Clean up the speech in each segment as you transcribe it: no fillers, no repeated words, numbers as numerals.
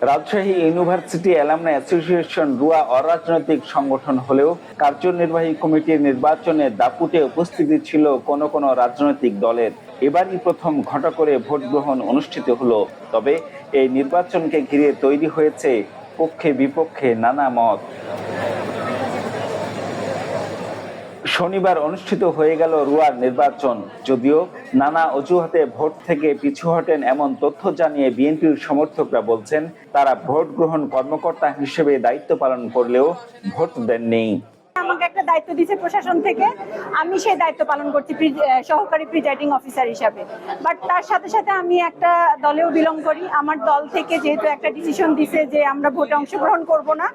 Rajshahi university alumni association রুয়া অরাজনৈতিক সংগঠন হলেও কার্যনির্বাহী কমিটির নির্বাচনে দাপুটে উপস্থিতি ছিল কোনো কোনো রাজনৈতিক দলের। এবারই প্রথম ঘটা করে ভোট গ্রহণ অনুষ্ঠিত হলো। তবে এই নির্বাচনকে ঘিরে তৈরি হয়েছে পক্ষে বিপক্ষে নানা মত। শনিবার অনুষ্ঠিত হয়ে গেল রুয়ার নির্বাচন। যদিও নানা অজুহাতে ভোট থেকে পিছু হটেন এমন তথ্য জানিয়ে বিএনপির সমর্থকরা বলছেন, তারা ভোট গ্রহণ কর্মকর্তা হিসেবে দায়িত্ব পালন করলেও ভোট দেননি। আমাকে একটা দায়িত্ব দিয়েছে প্রশাসন থেকে, আমি সেই দায়িত্ব পালন করছি সহকারী প্রিজাইডিং অফিসার হিসাবে। বাট তার সাথে সাথে আমি একটা দলেও বিলং করি। আমার দল থেকে যেহেতু একটা ডিসিশন দিছে যে আমরা ভোটে অংশগ্রহণ করব না,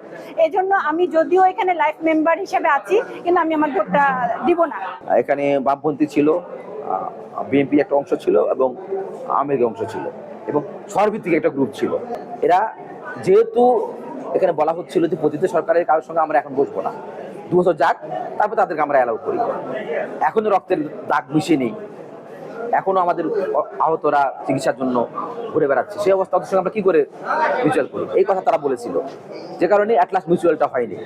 এজন্য আমি যদিও এখানে লাইফ মেম্বার হিসেবে আছি, কিন্তু আমি আমার ভোটটা দিব না। এখানে বামপন্থী ছিল, বিএনপি একটা অংশ ছিল এবং আওয়ামী লীগের অংশ ছিল এবং শহরভিত্তিক একটা গ্রুপ ছিল। এরা যেহেতু এখানে বলা হচ্ছিল যে পতিত সরকারের কারোর সঙ্গে আমরা এখন বসবো না, 2 বছর যাক, তারপর তাদেরকে আমরা অ্যালাউ করি। এখনো রক্তের দাগ মিশে নেই, এখনো আমাদের আহতরা চিকিৎসার জন্য ঘুরে বেড়াচ্ছে। সেই অবস্থা ওদের সঙ্গে আমরা কি করে মিউচুয়াল করি, এই কথা তারা বলেছিল, যে কারণে অ্যাটলাস মিউচুয়ালটা হয়নি।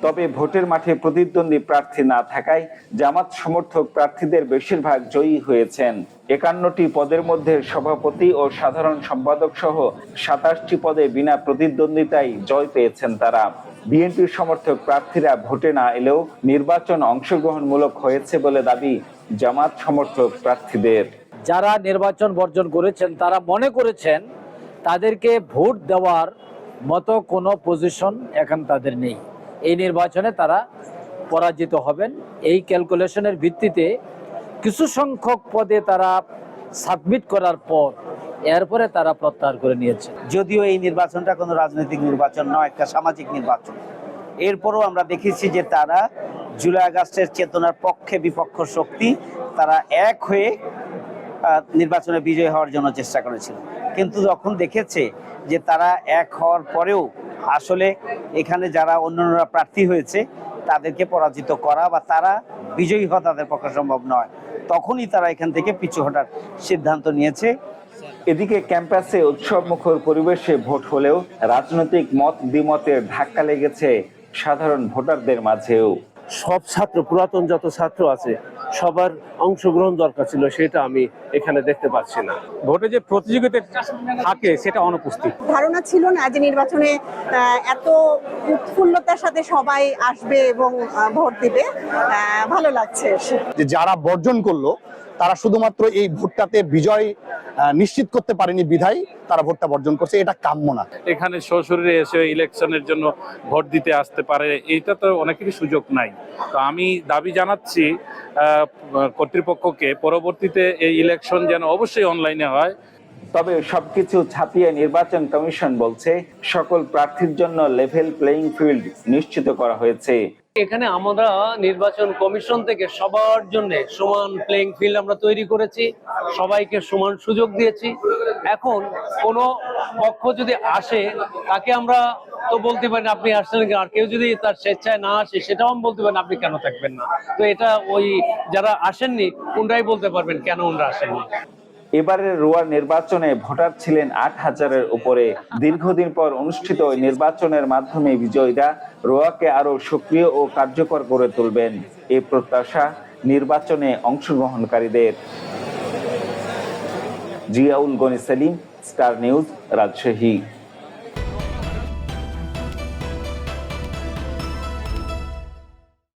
তবে ভোটের মাঠে প্রতিদ্বন্দ্বী প্রার্থী না থাকায় জামাত সমর্থক প্রার্থীদের বেশিরভাগ জয়ী হয়েছেন। 51টি পদের মধ্যে সভাপতি ও সাধারণ সম্পাদক সহ 27টি পদে বিনা প্রতিদ্বন্দ্বিতায় জয় পেয়েছেন তারা। বিএনপির সমর্থক প্রার্থীরা ভোটে না এলেও নির্বাচন অংশগ্রহণমূলক হয়েছে বলে দাবি জামাত সমর্থক প্রার্থীদের। যারা নির্বাচন বর্জন করেছেন তারা মনে করেছেন তাদেরকে ভোট দেওয়ার মতো কোনো পজিশন এখন তাদের নেই। এই নির্বাচনে তারা পরাজিত হবেন। এই ক্যালকুলেশনের ভিত্তিতে কিছু সংখ্যক পদে তারা সাবমিট করার পর এরপরে তারা প্রত্যাহার করে নিয়েছে। যদিও এই নির্বাচনটা কোনো রাজনৈতিক নির্বাচন নয়, একটা সামাজিক নির্বাচন, এরপরও আমরা দেখেছি যে তারা জুলাই আগস্টের চেতনার পক্ষে বিপক্ষ শক্তি, তারা এক হয়ে নির্বাচনে বিজয়ী হওয়ার জন্য চেষ্টা করেছিল। কিন্তু যখন দেখেছে যে তারা এক হওয়ার পরেও আসলে এখানে যারা অন্যান্যরা প্রার্থী হয়েছে তাদেরকে পরাজিত করা বা তারা বিজয়ী হওয়া তাদের পক্ষে সম্ভব নয়, তখনই তারা এখান থেকে পিছু হটার সিদ্ধান্ত নিয়েছে। এদিকে ক্যাম্পাসে উৎসবমুখর পরিবেশে ভোট হলেও রাজনৈতিক মত দ্বিমতের ধাক্কা লেগেছে সাধারণ ভোটারদের মাঝেও। সব ছাত্র, পুরাতন যত ছাত্র আছে সবার অংশগ্রহণ দরকার ছিল, সেটা আমি এখানে দেখতে পাচ্ছি না। ভোটে যে প্রতিযোগিতা থাকে সেটা অনুপস্থিত। ধারণা ছিল না যে নির্বাচনে এত উৎফুল্লতার সাথে সবাই আসবে এবং ভোট দিবে। ভালো লাগছে যে যারা বর্জন করলো তারা শুধুমাত্র এই ভোটটাতে বিজয় নিশ্চিত করতে পারেনি বিধায় তারা ভোটটা বর্জন করছে, এটা কাম্য না। এখানে সশরীরে এসে ইলেকশনের জন্য ভোট দিতে আসতে পারে, এইটা তো অনেকেরই সুযোগ নাই। তো আমি দাবি জানাচ্ছি কর্তৃপক্ষকে পরবর্তীতে এই ইলেকশন যেন অবশ্যই অনলাইনে হয়। তবে সবকিছু ছাপিয়ে নির্বাচন কমিশন বলছে সকল প্রার্থীর জন্য লেভেল প্লেইং ফিল্ড নিশ্চিত করা হয়েছে। এখানে আমরা নির্বাচন কমিশন থেকে সবার জন্য সমান প্লেইং ফিল্ড আমরা তৈরি করেছি, সবাইকে সমান সুযোগ দিয়েছি। এখন কোনো পক্ষ যদি আসে তাকে আমরা তো বলতে পারি না আপনি আসছেন, আর কেউ যদি তার স্বেচ্ছায় না আসে সেটাও আমি বলতে পারি না আপনি কেন থাকবেন না। তো এটা ওই যারা আসেননি ওনারাই বলতে পারবেন কেন ওনারা আসেননি। এবারের রুয়ার নির্বাচনে ভোটার ছিলেন 8,000-এর উপরে। দীর্ঘদিন পর অনুষ্ঠিত ওই নির্বাচনের মাধ্যমে বিজয়ীরা রুয়াকে আরো সক্রিয় ও কার্যকর করে তুলবেন, এই প্রত্যাশা নির্বাচনে অংশগ্রহণকারীদের। Ziaul Gani Selim, Star News, Rajshahi.